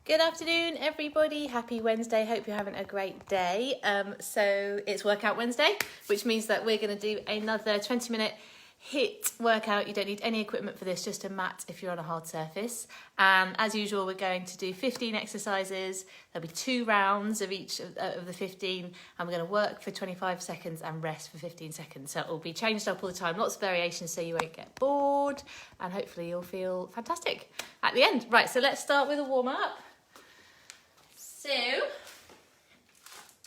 Good afternoon, everybody. Happy Wednesday. Hope you're having a great day. So it's Workout Wednesday, which means that we're going to do another 20-minute HIIT workout. You don't need any equipment for this, just a mat if you're on a hard surface. And as usual, we're going to do 15 exercises. There'll be 2 rounds of each of the 15, and we're going to work for 25 seconds and rest for 15 seconds. So it will be changed up all the time, lots of variations so you won't get bored, and hopefully you'll feel fantastic at the end. Right, so let's start with a warm-up. So,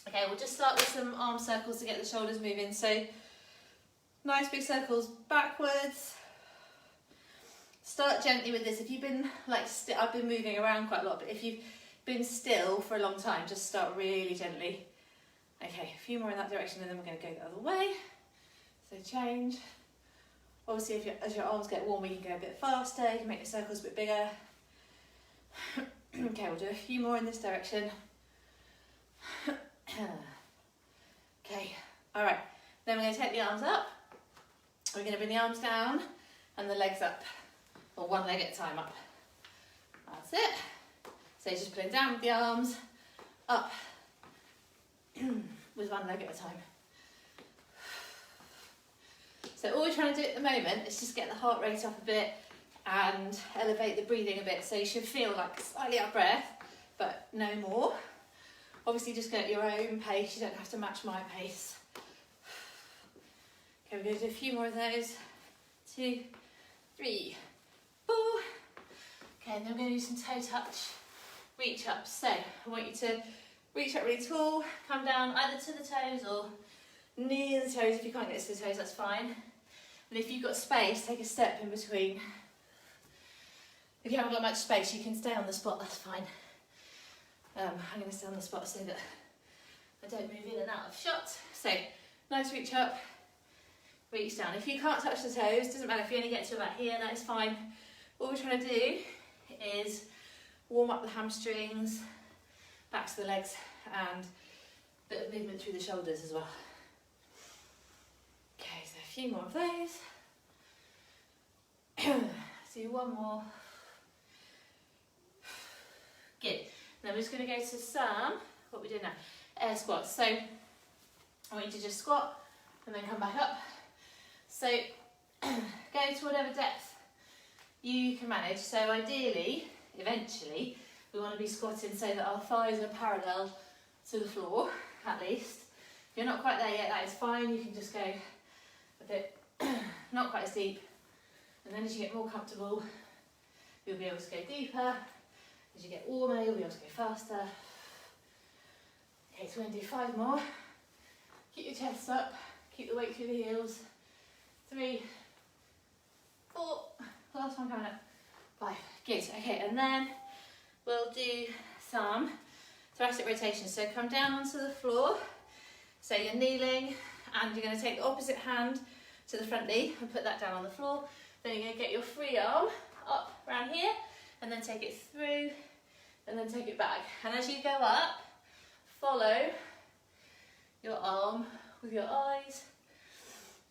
okay, we'll just start with some arm circles to get the shoulders moving. So, nice big circles backwards. Start gently with this. If you've been I've been moving around quite a lot, but if you've been still for a long time, just start really gently. Okay, a few more in that direction, and then we're going to go the other way. So change. Obviously, as your arms get warmer, you can go a bit faster. You can make the circles a bit bigger. Okay, we'll do a few more in this direction. Okay, all right. Then we're going to take the arms up. We're going to bring the arms down and the legs up, or one leg at a time up. That's it. So you're just putting down with the arms, up with one leg at a time. So all we're trying to do at the moment is just get the heart rate up a bit and elevate the breathing a bit, so you should feel like slightly out of breath, but no more. Obviously just go at your own pace, you don't have to match my pace. Okay, we're going to do a few more of those. 2, 3, 4. Okay, and then we're going to do some toe touch reach ups. So I want you to reach up really tall, come down either to the toes or near the toes. If you can't get to the toes, that's fine. And if you've got space, take a step in between. If you haven't got much space, you can stay on the spot, that's fine. I'm going to stay on the spot so that I don't move in and out of shot. So, nice reach up, reach down. If you can't touch the toes, doesn't matter if you only get to about here, that is fine. What we're trying to do is warm up the hamstrings, back to the legs, and a bit of movement through the shoulders as well. Okay, so a few more of those. Do one more. Good. Then we're just going to go to some, what we're doing now, air squats. So I want you to just squat and then come back up. So go to whatever depth you can manage. So ideally, eventually, we want to be squatting so that our thighs are parallel to the floor, at least. If you're not quite there yet, that is fine. You can just go a bit, not quite as deep. And then as you get more comfortable, you'll be able to go deeper. As you get warmer, you'll be able to go faster. Okay, so we're going to do 5 more. Keep your chest up, keep the weight through the heels. 3, 4, last one coming up. 5, good. Okay, and then we'll do some thoracic rotation. So come down onto the floor. So you're kneeling, and you're going to take the opposite hand to the front knee and put that down on the floor. Then you're going to get your free arm up around here, and then take it through, and then take it back. And as you go up, follow your arm with your eyes.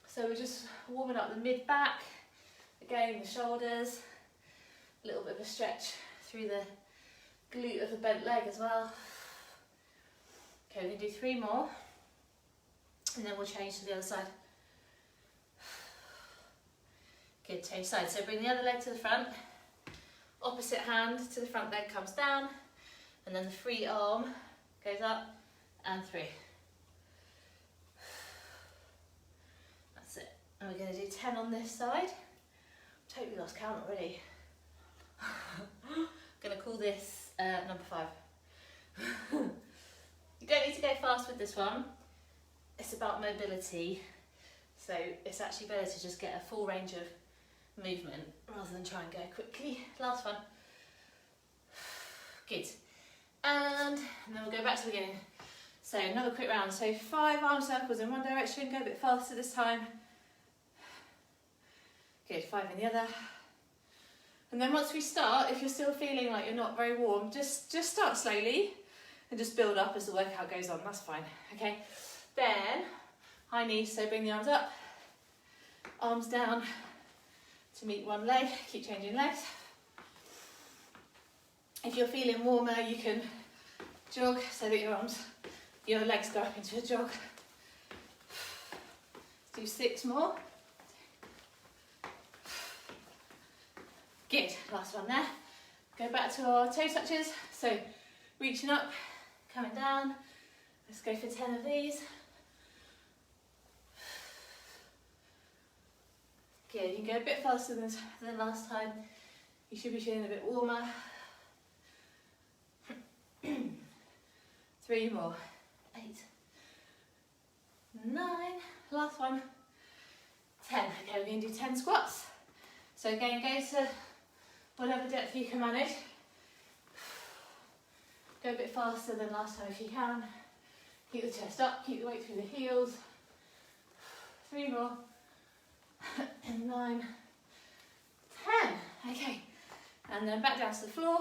So we're just warming up the mid-back, again the shoulders, a little bit of a stretch through the glute of the bent leg as well. Okay, we're going to do 3 more, and then we'll change to the other side. Good, change sides. So bring the other leg to the front, opposite hand to the front leg comes down, and then the free arm goes up and through. That's it. And we're going to do 10 on this side. Totally lost count already. I'm going to call this number 5. You don't need to go fast with this one. It's about mobility. So it's actually better to just get a full range of movement rather than try and go quickly. Last one. Good. And then we'll go back to the beginning. So another quick round. So 5 arm circles in one direction, go a bit faster this time. Good, 5 in the other. And then once we start, if you're still feeling like you're not very warm, just start slowly and just build up as the workout goes on, that's fine, okay? Then, high knees, so bring the arms up, arms down to meet one leg, keep changing legs. If you're feeling warmer, you can jog so that your legs go up into a jog. Let's do 6 more. Good, last one there. Go back to our toe touches. So reaching up, coming down. Let's go for 10 of these. Good, you can go a bit faster than last time. You should be feeling a bit warmer. 3 more. 8, 9, last one. 10. Okay, we're going to do 10 squats. So again, go to whatever depth you can manage. Go a bit faster than last time if you can. Keep the chest up, keep the weight through the heels. 3 more. 9, 10. Okay, and then back down to the floor.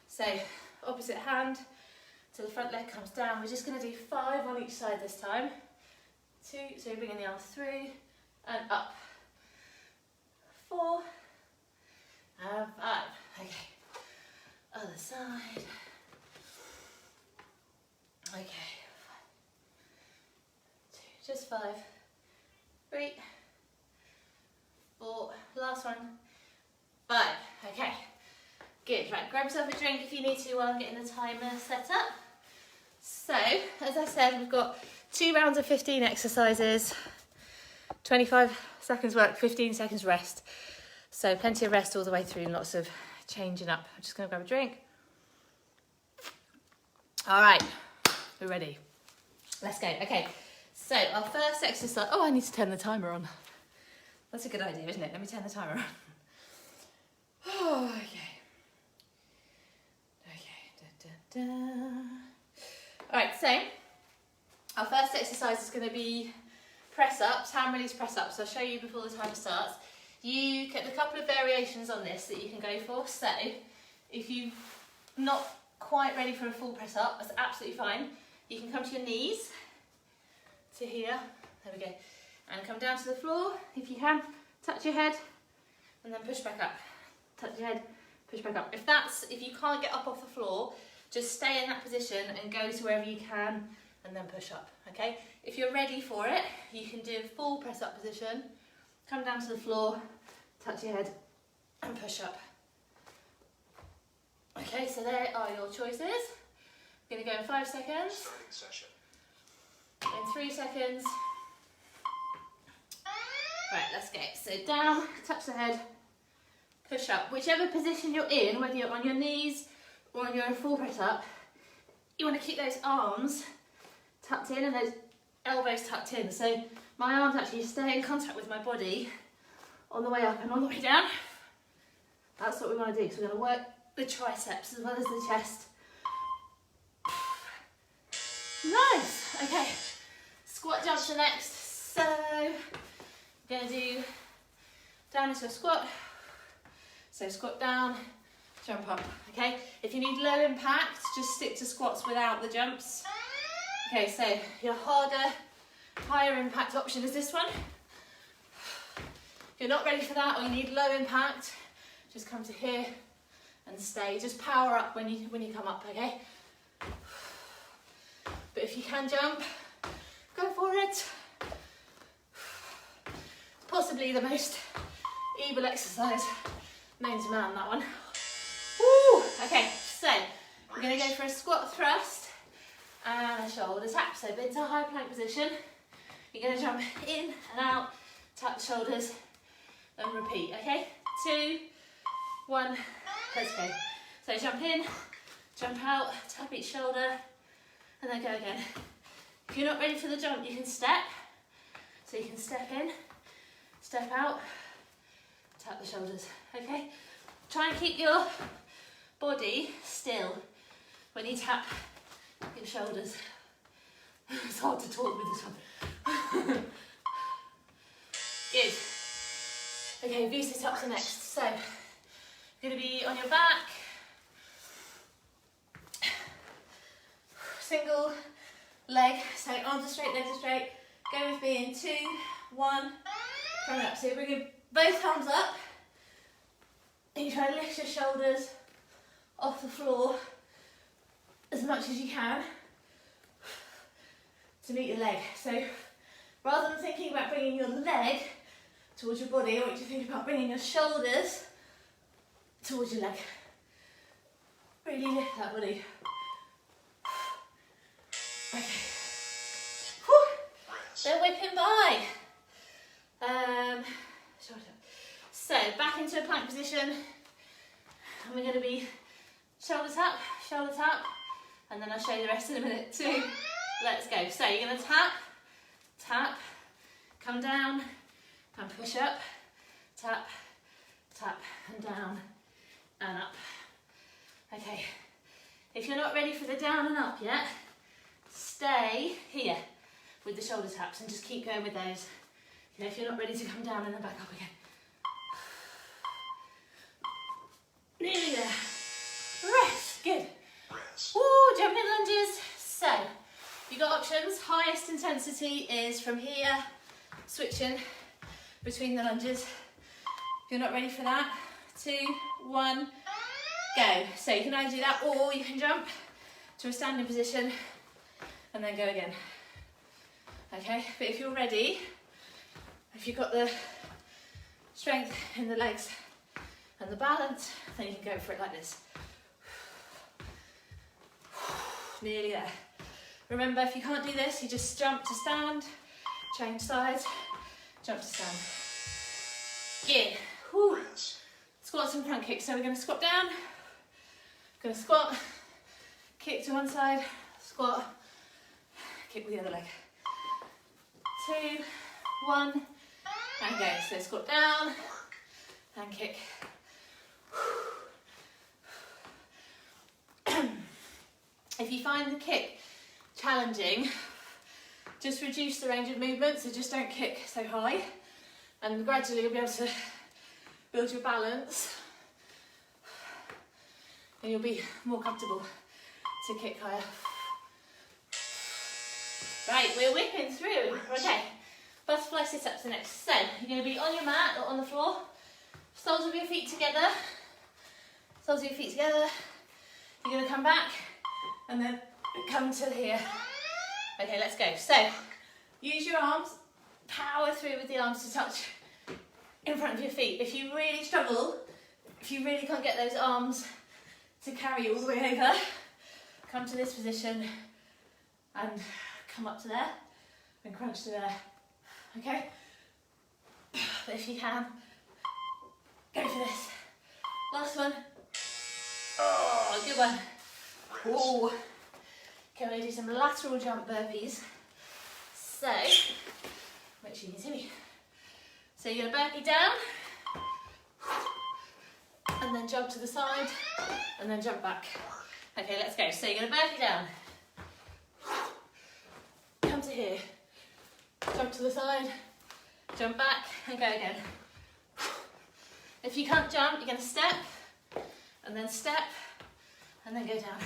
So opposite hand to the front leg comes down. We're just going to do 5 on each side this time. 2, so bringing the arms through and up. 4 and 5. Okay, other side. Okay, 2, just 5. 3, 4, last one. 5. Okay, good. Right, grab yourself a drink if you need to while I'm getting the timer set up. So, as I said, we've got 2 rounds of 15 exercises, 25 seconds work, 15 seconds rest. So plenty of rest all the way through and lots of changing up. I'm just going to grab a drink. All right, we're ready. Let's go. Okay, so our first exercise. Oh, I need to turn the timer on. That's a good idea, isn't it? Let me turn the timer on. Oh, okay. Okay. Da, da, da. All right, so our first exercise is going to be press ups, hand release press ups. I'll show you before the timer starts. You get a couple of variations on this that you can go for. So if you're not quite ready for a full press up, that's absolutely fine. You can come to your knees to here. There we go. And come down to the floor if you can. Touch your head and then push back up. Touch your head, push back up. If you can't get up off the floor, just stay in that position and go to wherever you can and then push up, okay? If you're ready for it, you can do a full press up position, come down to the floor, touch your head and push up. Okay, so there are your choices. I'm gonna go in 5 seconds. Starting session. In 3 seconds. Right, let's go. So down, touch the head, push up. Whichever position you're in, whether you're on your knees or on your full press up, you want to keep those arms tucked in and those elbows tucked in. So my arms actually stay in contact with my body on the way up and on the way down. That's what we want to do. So we're going to work the triceps as well as the chest. Nice. Okay. Squat jumps are next. So we're going to do down into a squat. So squat down, jump up, okay? If you need low impact, just stick to squats without the jumps. Okay, so your harder, higher impact option is this one. If you're not ready for that or you need low impact, just come to here and stay. Just power up when you come up, okay? But if you can jump, go for it. Possibly the most evil exercise known to man, that one. Woo! Okay, so we're going to go for a squat thrust and a shoulder tap. So into a high plank position. You're going to jump in and out, tap the shoulders and repeat, okay? 2, 1, let's go. So jump in, jump out, tap each shoulder and then go again. If you're not ready for the jump, you can step. So you can step in, step out, tap the shoulders, okay? Try and keep your body still when you tap your shoulders. It's hard to talk with this one. Good. Okay, V-sit-ups are next. So, you're going to be on your back. Single leg, so arms are straight, legs are straight. Go with me in 2, 1, coming up. So you're bringing both arms up. And you try to lift your shoulders off the floor as much as you can to meet your leg. So rather than thinking about bringing your leg towards your body, I want you to think about bringing your shoulders towards your leg. Really lift that body. Okay. Whew. They're whipping by. So back into a plank position, and we're going to be shoulder tap, and then I'll show you the rest in a minute. 2, let's go. So you're going to tap, tap, come down, and push up, tap, tap, and down, and up. Okay, if you're not ready for the down and up yet, stay here with the shoulder taps and just keep going with those. You know, if you're not ready to come down and then back up again. Nearly there. Rest, good. Woo, jumping lunges. So, you've got options. Highest intensity is from here, switching between the lunges. If you're not ready for that, 2, 1, go. So you can either do that or you can jump to a standing position and then go again. Okay, but if you're ready, if you've got the strength in the legs and the balance, then you can go for it like this. Nearly there. Remember, if you can't do this, you just jump to stand, change sides, jump to stand. Good. Whew. Squats and front kicks. So we're going to squat down, going to squat, kick to one side, squat, kick with the other leg. 2, 1, and go. So squat down and kick. If you find the kick challenging, just reduce the range of movement, so just don't kick so high, and gradually you'll be able to build your balance and you'll be more comfortable to kick higher. Right, we're whipping through. Okay, butterfly sit-ups are next. So you're going to be on your mat or on the floor, soles of your feet together, soles of your feet together. You're going to come back and then come to here. Okay, let's go. So use your arms, power through with the arms to touch in front of your feet. If you really struggle, if you really can't get those arms to carry you all the way over, come to this position and come up to there and crunch to there. Okay? But if you can, go for this. Last one. Oh, good one. Oh. Okay, we're going to do some lateral jump burpees. So, make sure you can see me. So you're going to burpee down, and then jump to the side, and then jump back. Okay, let's go. So you're going to burpee down, come to here, jump to the side, jump back, and go again. If you can't jump, you're going to step, and then go down.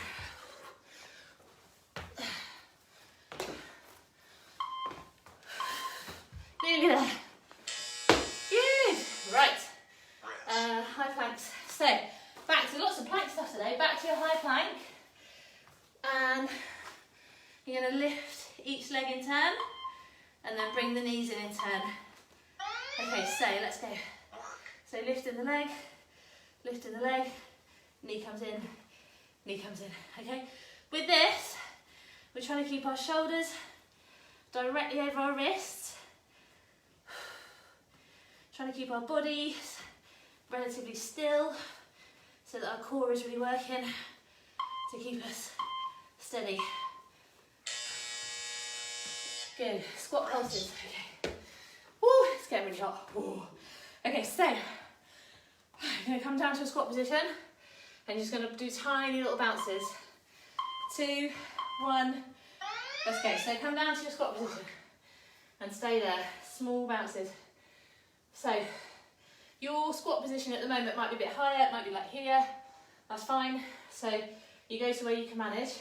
Nearly there. Good. Right. High planks. So, back to lots of plank stuff today. Back to your high plank. And you're going to lift each leg in turn. And then bring the knees in turn. Okay, so let's go. So lifting the leg, knee comes in, knee comes in. Okay? With this, we're trying to keep our shoulders directly over our wrists. Trying to keep our bodies relatively still so that our core is really working to keep us steady. Good. Squat pulses. Okay. Woo, it's getting really hot. Woo. Okay, so I'm going to come down to a squat position and just going to do tiny little bounces. 2, 1, let's go. So come down to your squat position and stay there. Small bounces. So your squat position at the moment might be a bit higher, it might be like here, that's fine. So you go to where you can manage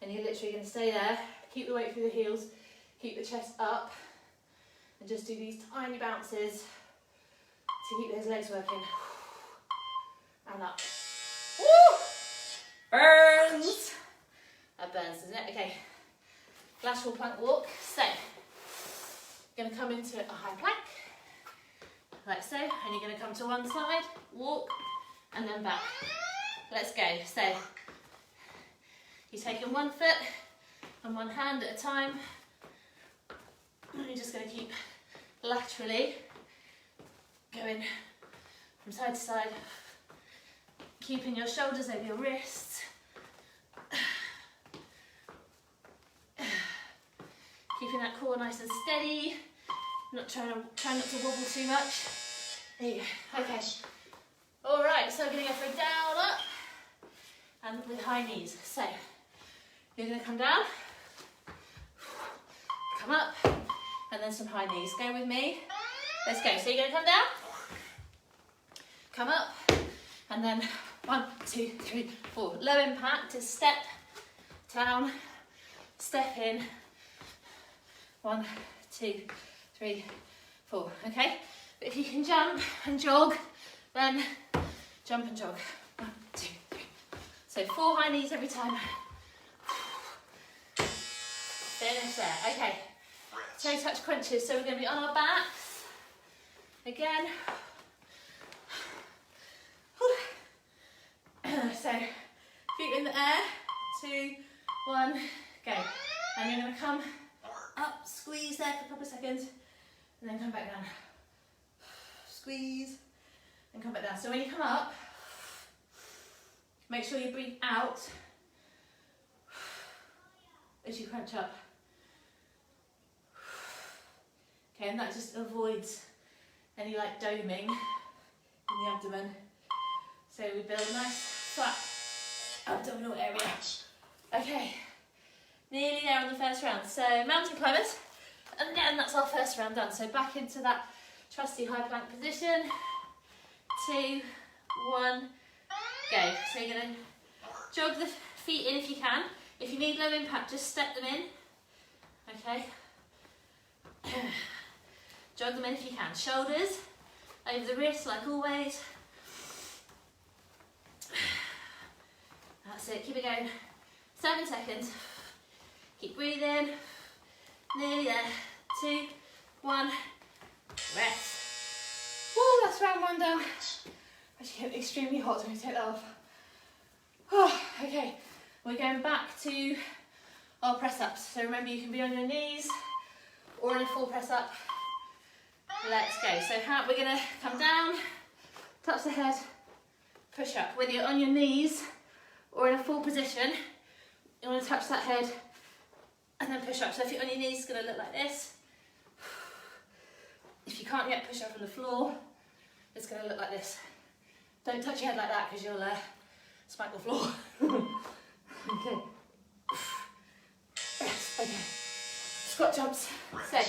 and you're literally going to stay there, keep the weight through the heels, keep the chest up and just do these tiny bounces to keep those legs working. And up. Woo! burns. That burns, doesn't it? Okay. Lateral plank walk. So, you're going to come into a high plank, like so, and you're going to come to one side, walk, and then back. Let's go. So, you're taking one foot and one hand at a time, and you're just going to keep laterally going from side to side, keeping your shoulders over your wrists. Keeping that core nice and steady, try not to wobble too much. There you go. Okay. All right, so we're going to go for a down, up, and with high knees. So you're going to come down, come up, and then some high knees. Go with me. Let's go. So you're going to come down, come up, and then 1, 2, 3, 4. Low impact is step down, step in. 1, 2, 3, 4. Okay? But if you can jump and jog, then jump and jog. 1, 2, 3. So 4 high knees every time. Finish there. Okay. Toe touch crunches. So we're going to be on our backs. Again. So feet in the air. 2, 1, go. And you're going to come up, squeeze there for a couple of seconds, and then come back down. Squeeze, and come back down. So when you come up, make sure you breathe out as you crunch up. Okay, and that just avoids any like doming in the abdomen. So we build a nice flat abdominal area. Okay. Nearly there on the first round. So mountain climbers, and then that's our first round done. So back into that trusty high plank position. 2, 1, go. So you're going to jog the feet in if you can. If you need low impact, just step them in. Okay. Jog them in if you can. Shoulders over the wrists like always. That's it. Keep it going. 7 seconds. Keep breathing. Nearly there. 2, 1. Rest. Woo, that's round 1 done. Actually getting extremely hot, so I'm going to take that off. Oh, okay, we're going back to our press ups. So remember, you can be on your knees or in a full press up. Let's go. So we're going to come down, touch the head, push up. Whether you're on your knees or in a full position, you want to touch that head and then push up. So if you're on your knees, it's going to look like this. If you can't yet push up on the floor, it's going to look like this. Don't touch your head like that because you'll smack the floor. Okay. Yes, okay. Squat jumps. So,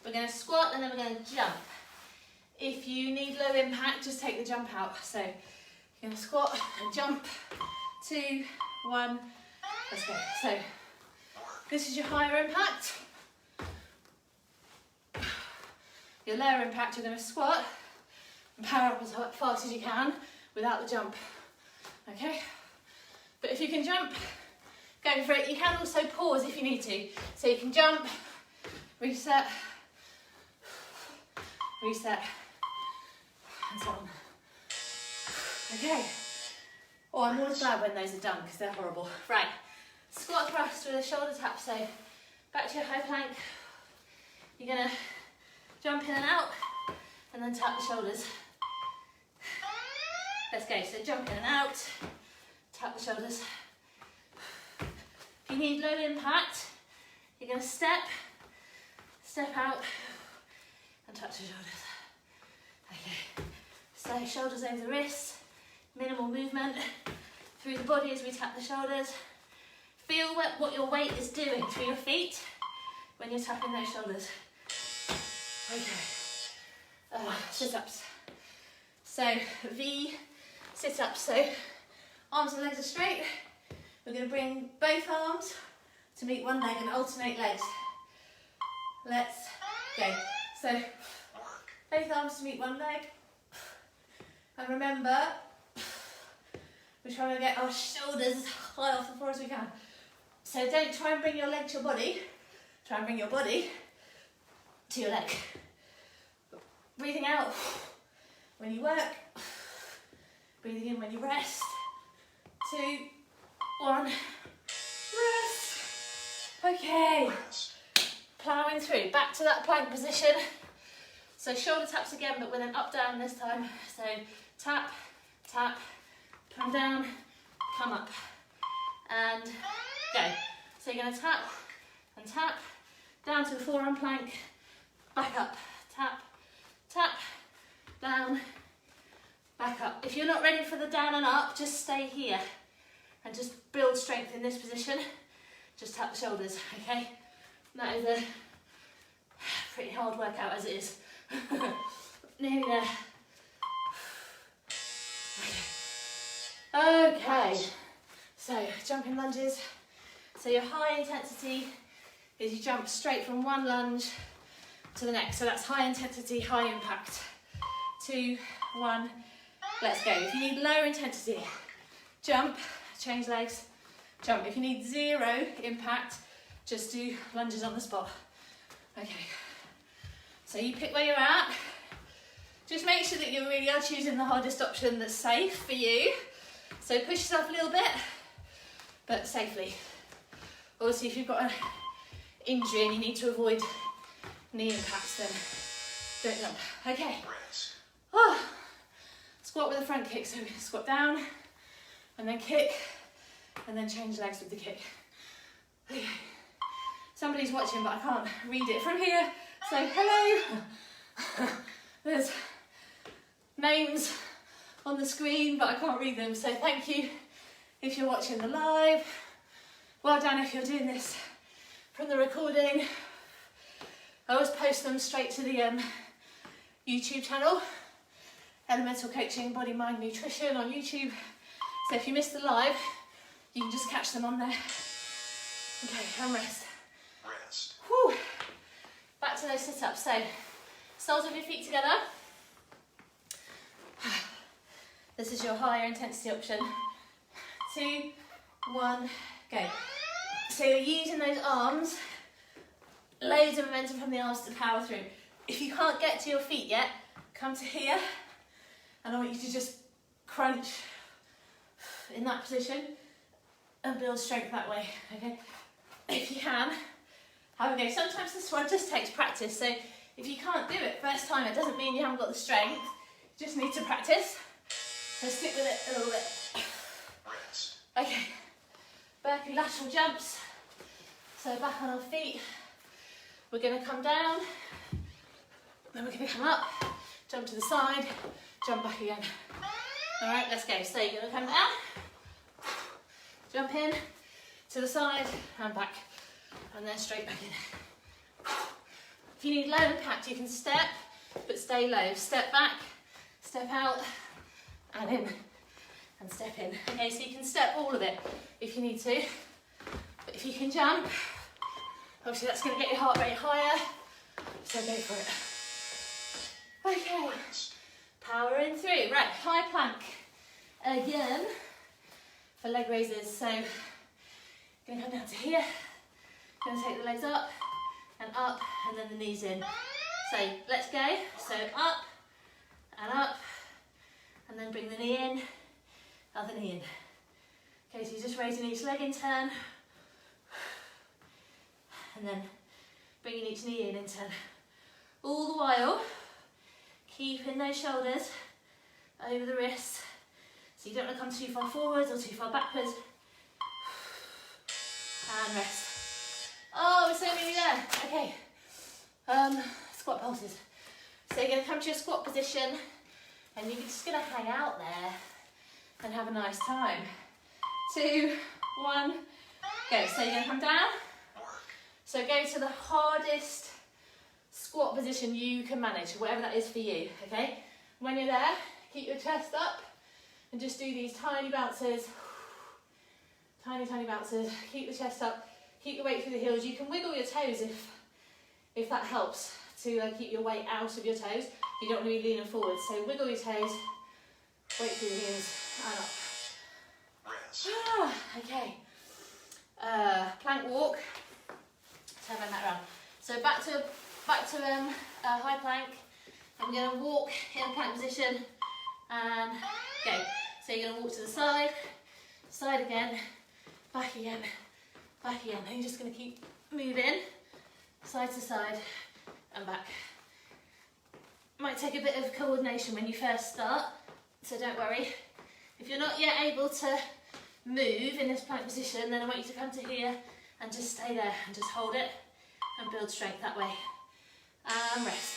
we're going to squat and then we're going to jump. If you need low impact, just take the jump out. So, you're going to squat and jump. 2, 1. Let's go. So, this is your higher impact. Your lower impact, you're going to squat and power up as fast as you can without the jump. Okay? But if you can jump, go for it. You can also pause if you need to. So you can jump, reset, reset, and so on. Okay. Oh, I'm always glad when those are done because they're horrible. Right. Squat thrust with a shoulder tap. So back to your high plank. You're going to jump in and out and then tap the shoulders. Let's go. So jump in and out, tap the shoulders. If you need low impact, you're going to step out and touch the shoulders. Okay. So shoulders over the wrists, minimal movement through the body as we tap the shoulders. Feel what your weight is doing through your feet when you're tapping those shoulders. Okay. Sit-ups. So V sit-ups. So arms and legs are straight. We're going to bring both arms to meet one leg and alternate legs. Let's go. So both arms to meet one leg. And remember, we're trying to get our shoulders as high off the floor as we can. So don't try and bring your leg to your body, try and bring your body to your leg. Breathing out when you work, breathing in when you rest. 2, 1, rest. Okay, ploughing through, back to that plank position. So shoulder taps again, but with an up down this time. So tap, tap, come down, come up, and go. So you're going to tap and tap, down to the forearm plank, back up, tap, tap, down, back up. If you're not ready for the down and up, just stay here and just build strength in this position. Just tap the shoulders, okay? That is a pretty hard workout as it is. Nearly there. Okay, so jumping lunges. So your high intensity is you jump straight from one lunge to the next. So that's high intensity, high impact. 2, 1, let's go. If you need lower intensity, jump, change legs, jump. If you need 0 impact, just do lunges on the spot. Okay, so you pick where you're at. Just make sure that you really are choosing the hardest option that's safe for you. So push yourself a little bit, but safely. Obviously, if you've got an injury and you need to avoid knee impacts, then don't jump. Okay. Oh. Squat with a front kick. So squat down, and then kick, and then change legs with the kick. Okay. Somebody's watching, but I can't read it from here. So hello. There's names on the screen, but I can't read them. So thank you if you're watching the live. Well done if you're doing this from the recording. I always post them straight to the YouTube channel, Elemental Coaching, Body, Mind, Nutrition on YouTube. So if you missed the live, you can just catch them on there. Okay, and rest. Whew. Back to those sit-ups. So, soles of your feet together. This is your higher intensity option. 2, 1, go. So you're using those arms, loads of momentum from the arms to power through. If you can't get to your feet yet, come to here, and I want you to just crunch in that position and build strength that way, okay? If you can, have a go. Sometimes this one just takes practice, so if you can't do it first time, it doesn't mean you haven't got the strength, you just need to practice. So stick with it a little bit. Okay, burpee lateral jumps. So back on our feet, we're going to come down, then we're going to come up, jump to the side, jump back again. All right, let's go. So you're going to come down, jump in, to the side, and back, and then straight back in. If you need low impact, you can step, but stay low. Step back, step out, and in, and step in. Okay, so you can step all of it if you need to, but if you can jump, obviously that's going to get your heart rate higher, so go for it. Okay, powering through. Right, high plank again for leg raises. So going to come down to here, going to take the legs up, and then the knees in. So let's go. So up, and then bring the knee in, other knee in. Okay, so you're just raising each leg in turn, and then bringing each knee in turn. All the while, keeping those shoulders over the wrists, so you don't want to come too far forwards or too far backwards. And rest. Oh, we're so nearly there. Okay. Squat pulses. So you're going to come to your squat position, and you're just going to hang out there and have a nice time. 2, 1, go. So you're going to come down. So go to the hardest squat position you can manage, whatever that is for you, okay? When you're there, keep your chest up and just do these tiny bounces. Tiny, tiny bounces. Keep the chest up, keep the weight through the heels. You can wiggle your toes if that helps to keep your weight out of your toes. You don't want to be leaning forward, so wiggle your toes, weight through the heels, and up. Okay. Plank walk. Turn my mat around. So back to high plank. I'm going to walk in a plank position and go. So you're going to walk to the side, side again, back again, back again. And you're just going to keep moving side to side and back. Might take a bit of coordination when you first start, so don't worry. If you're not yet able to move in this plank position, then I want you to come to here and just stay there and just hold it and build strength that way. And rest.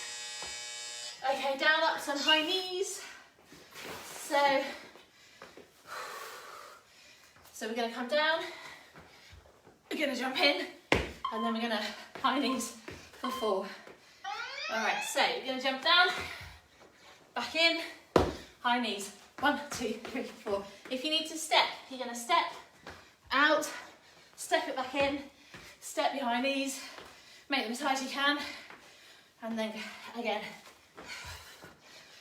Okay, down, up on high knees. So we're going to come down, we're going to jump in, and then we're going to high knees for 4. Alright, so you're going to jump down, back in, high knees. 1, 2, 3, 4. If you need to step, you're going to step out, step it back in, step your high knees, make them as high as you can, and then again.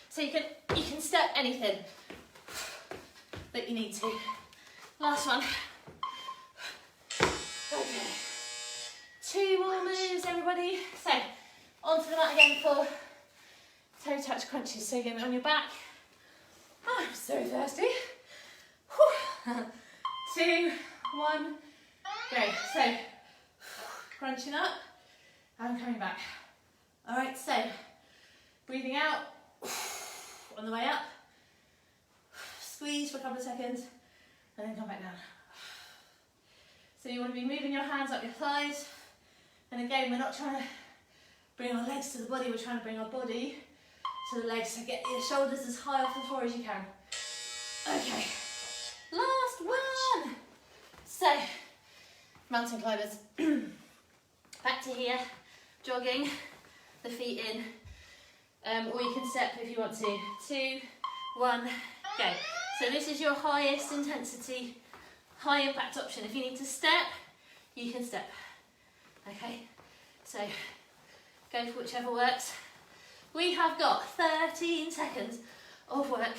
So you can step anything that you need to. Last one. Okay. 2 more moves, everybody. So onto the mat again for toe touch crunches. So you're going on your back. Oh, I'm so thirsty. 2, 1, go. So crunching up and coming back. All right, so breathing out on the way up. Squeeze for a couple of seconds and then come back down. So you want to be moving your hands up your thighs. And again, we're not trying to bring our legs to the body, we're trying to bring our body to the legs. So get your shoulders as high off the floor as you can. Okay, last one. So, mountain climbers. Back to here, jogging, the feet in. Or you can step if you want to. 2, 1, go. So this is your highest intensity, high impact option. If you need to step, you can step. Okay, so go for whichever works. We have got 13 seconds of work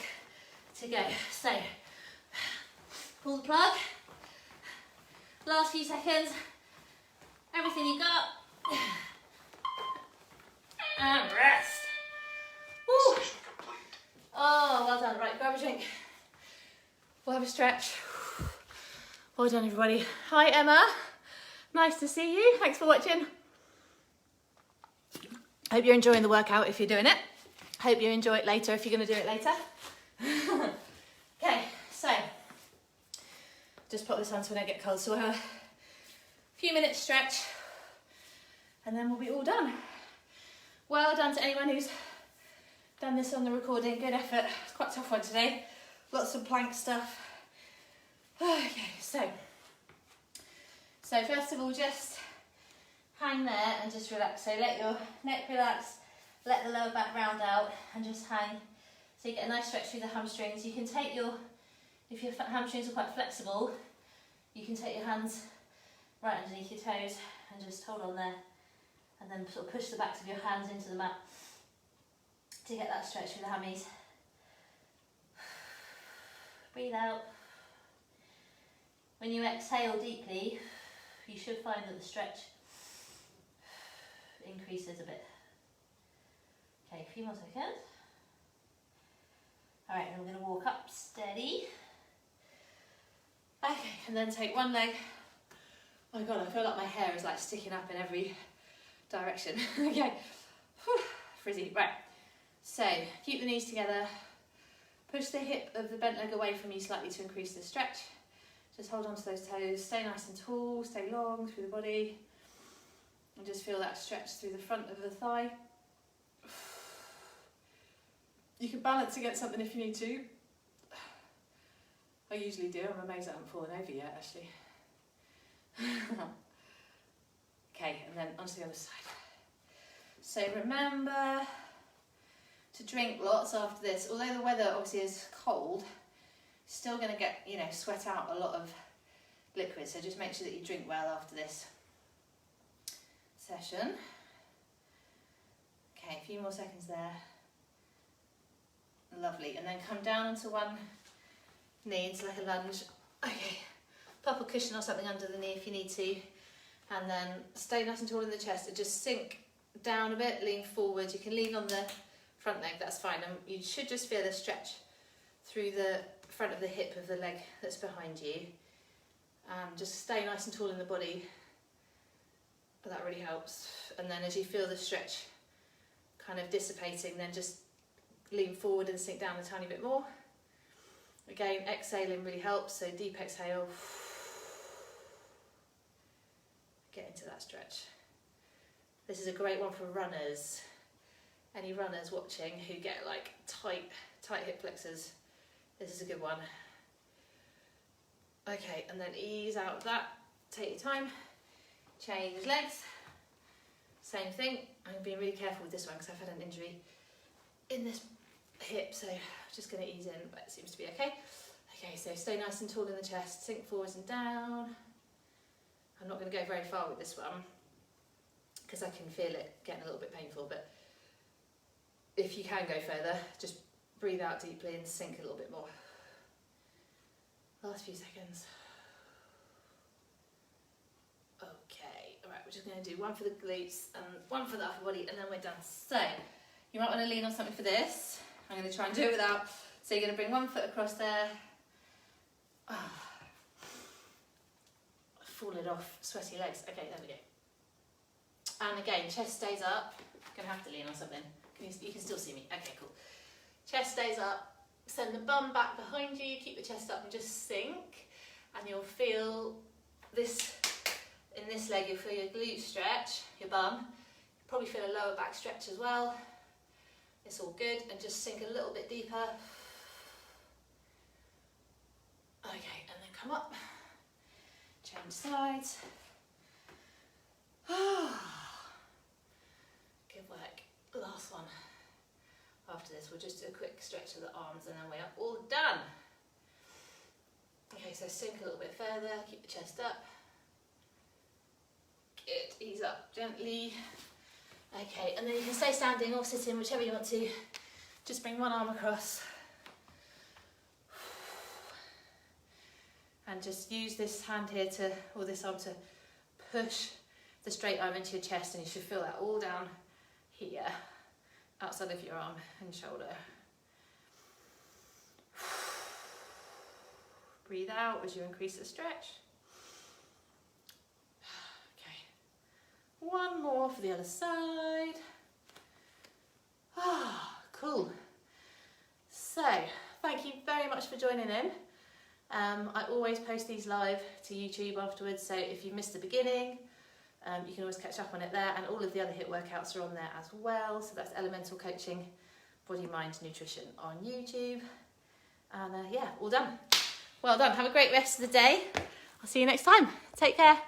to go. So pull the plug. Last few seconds. Everything you got. And rest. Woo. Oh, well done. Right, grab a drink. We'll have a stretch. Well done, everybody. Hi, Emma. Nice to see you. Thanks for watching. Hope you're enjoying the workout if you're doing it. Hope you enjoy it later if you're going to do it later. Okay, so just put this on so we don't get cold. So we'll have a few minutes stretch and then we'll be all done. Well done to anyone who's done this on the recording. Good effort. It's quite a tough one today. Lots of plank stuff. Okay, so first of all, just hang there and just relax. So let your neck relax, let the lower back round out and just hang. So you get a nice stretch through the hamstrings. You can take if your hamstrings are quite flexible, you can take your hands right underneath your toes and just hold on there and then sort of push the backs of your hands into the mat to get that stretch through the hammies. Breathe out. When you exhale deeply, you should find that the stretch increases a bit. Okay, a few more seconds. All right, then we're going to walk up steady. Okay, and then take one leg. Oh my God, I feel like my hair is like sticking up in every direction. Okay, whew, frizzy. Right, so keep the knees together. Push the hip of the bent leg away from you slightly to increase the stretch. Just hold on to those toes, stay nice and tall, stay long through the body. And just feel that stretch through the front of the thigh. You can balance against something if you need to. I usually do, I'm amazed I haven't fallen over yet actually. Okay, and then onto the other side. So remember to drink lots after this. Although the weather obviously is cold, still going to get, sweat out a lot of liquid. So just make sure that you drink well after this session. Okay, a few more seconds there. Lovely. And then come down onto one knee into like a lunge Okay, pop a cushion or something under the knee if you need to, and then stay nice and tall in the chest and just sink down a bit, lean forward. You can lean on the front leg, that's fine, and you should just feel a stretch through the front of the hip of the leg that's behind you. Just stay nice and tall in the body, that really helps. And then as you feel the stretch kind of dissipating, then just lean forward and sink down a tiny bit more. Again, exhaling really helps, so deep exhale, get into that stretch. This is a great one for runners. Any runners watching who get like tight hip flexors, this is a good one. Okay, and then ease out of that, take your time, change legs, same thing. I'm being really careful with this one because I've had an injury in this hip, so I'm just going to ease in, but it seems to be okay. Okay, so stay nice and tall in the chest, sink forwards and down. I'm not going to go very far with this one because I can feel it getting a little bit painful, but if you can go further, just breathe out deeply and sink a little bit more. Last few seconds. Okay, all right, we're just going to do one for the glutes and one for the upper body, and then we're done. So you might want to lean on something for this. I'm going to try and do it without. So you're going to bring one foot across there. Falling off, sweaty legs. Okay, there we go. And again, chest stays up. I'm going to have to lean on something. You can still see me. Okay, cool. Chest stays up. Send the bum back behind you. Keep the chest up and just sink. And you'll feel this, in this leg, you'll feel your glute stretch, your bum. You'll probably feel a lower back stretch as well. It's all good. And just sink a little bit deeper. Okay, and then come up. Change sides. Good work. Last one. After this, we'll just do a quick stretch of the arms and then we're all done. Okay, so sink a little bit further, keep the chest up. Good, ease up gently. Okay, and then you can stay standing or sitting, whichever you want to. Just bring one arm across. And just use this hand here to, or this arm to push the straight arm into your chest, and you should feel that all down here, outside of your arm and shoulder. Breathe out as you increase the stretch. Okay, one more for the other side. Cool. So, thank you very much for joining in. I always post these live to YouTube afterwards, so if you missed the beginning, you can always catch up on it there, and all of the other HIIT workouts are on there as well. So that's Elemental Coaching, Body, Mind, Nutrition on YouTube. And yeah, all done. Well done. Have a great rest of the day. I'll see you next time. Take care.